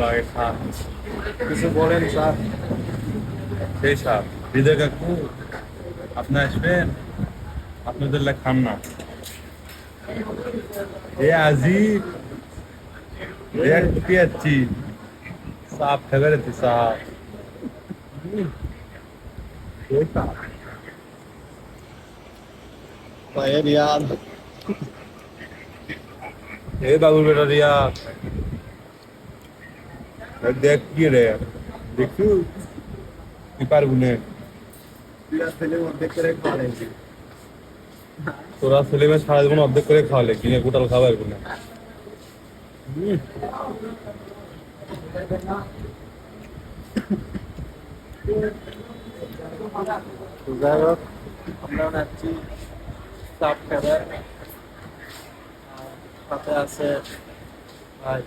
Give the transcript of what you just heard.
আগে খান। কিছু বলেন স্যার। সেই সাপ হৃদয় কাকু, আপনি আসবেন, আপনাদের লেগে খান না। এ আজি এক পিয়াচ্ছি সাপ ফেভারিট সাপ। ভাই রিয়াদ এ বাবুর বেটা রিয়া, দেখ কি রে, দেখু কি পারবো না। ছেলের মধ্যে করে খাওয়ালেছি। তোরা ছেলে মেয়ে সারা জীবন অর্ধেক করে খাওয়ালে, কিনে গোটাল খাবার না। যাই হোক, আমরা যাচ্ছি সাপ খেতে। সাথে আছে ভাই